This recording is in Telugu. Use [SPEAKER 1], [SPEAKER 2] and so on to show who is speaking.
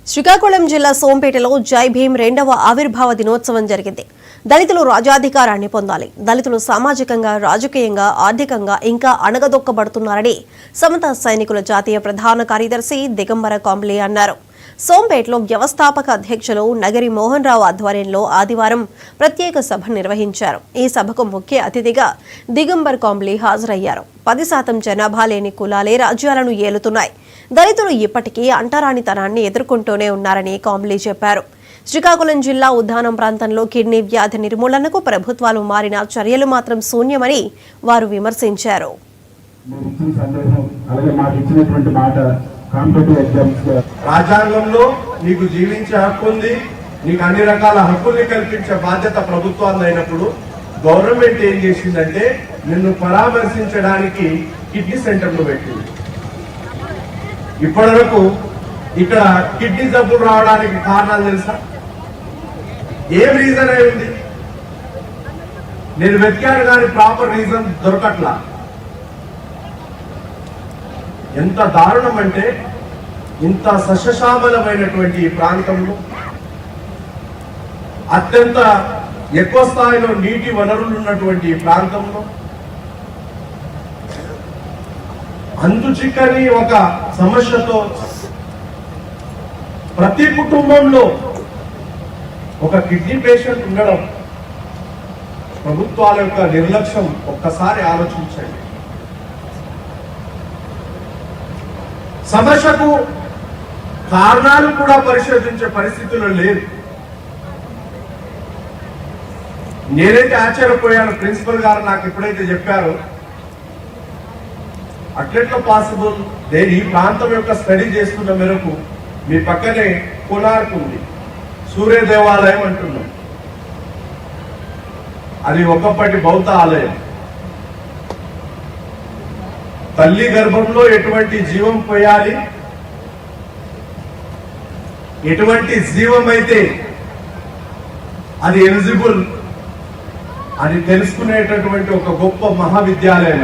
[SPEAKER 1] శ్రీకాకుళం జిల్లా సోంపేటలో జై భీమ్ 2వ ఆవిర్భావ దినోత్సవం జరిగింది. దళితులు రాజ్యాధికారాన్ని పొందాలి, దళితులు సామాజికంగా, రాజకీయంగా, ఆర్థికంగా ఇంకా అణగదొక్కబడుతున్నారని సమతా సైనికుల జాతీయ ప్రధాన కార్యదర్శి దిగంబర కాంబ్లే అన్నారు. సోంపేటలో వ్యవస్థాపక అధ్యక్షులు నగరి మోహన్ రావు ఆధ్వర్యంలో ఆదివారం ప్రత్యేక సభ నిర్వహించారు. ఈ సభకు ముఖ్య అతిథిగా దిగంబర్ కాంబ్లే హాజరయ్యారు. 10% జనాభా లేని కులాలే రాజ్యాలను ఏలుతున్నాయి. దళితులు ఇప్పటికీ అంటరానితనాన్ని ఎదుర్కొంటూనే ఉన్నారని కాంబ్లే చెప్పారు. శ్రీకాకుళం జిల్లా ఉద్దానం ప్రాంతంలో కిడ్నీ వ్యాధి నిర్మూలనకు ప్రభుత్వాలు మారిన చర్యలు మాత్రం శూన్యమని వారు విమర్శించారు.
[SPEAKER 2] రాజ్యాంగంలో నీకు జీవించే హక్కు ఉంది, నీకు అన్ని రకాల హక్కుల్ని కల్పించే బాధ్యత ప్రభుత్వాలు అయినప్పుడు గవర్నమెంట్ ఏం చేసిందంటే నిన్ను పరామర్శించడానికి కిడ్నీ సెంటర్లు పెట్టింది. ఇప్పటి వరకు ఇక్కడ కిడ్నీ జబ్బులు రావడానికి కారణాలు తెలుసా? ఏం రీజన్ అయి ఉంది? నేను వెతికాను కానీ ప్రాపర్ రీజన్ దొరకట్లా. ఎంత దారుణం అంటే ఇంత సస్యశ్యామలమైనటువంటి ఈ ప్రాంతంలో అత్యంత ఎక్కువ స్థాయిలో నీటి వనరులు ఉన్నటువంటి ఈ ప్రాంతంలో అంతుచిక్కని ఒక సమస్యతో ప్రతి కుటుంబంలో ఒక కిడ్నీ పేషెంట్ ఉండడం ప్రభుత్వాల యొక్క నిర్లక్ష్యం ఒక్కసారి ఆలోచించండి. సమస్యకు కారణాలు కూడా పరిశోధించే పరిస్థితుల్లో లేదు. నేనైతే ఆశ్చర్యపోయాను. ప్రిన్సిపల్ గారు నాకు ఎప్పుడైతే చెప్పారో అట్లెట్లా పాసిబుల్, నేను ఈ ప్రాంతం యొక్క స్టడీ చేస్తున్న మేరకు మీ పక్కనే కోనార్క్ ఉంది, సూర్య దేవాలయం అంటున్నాం. అది ఒకప్పటి బౌద్ధ ఆలయం. తల్లి గర్భంలో ఎటువంటి జీవం పోయాలి, ఎటువంటి జీవం అయితే అది ఎలిజిబుల్ అని తెలుసుకునేటటువంటి ఒక గొప్ప మహావిద్యాలయం.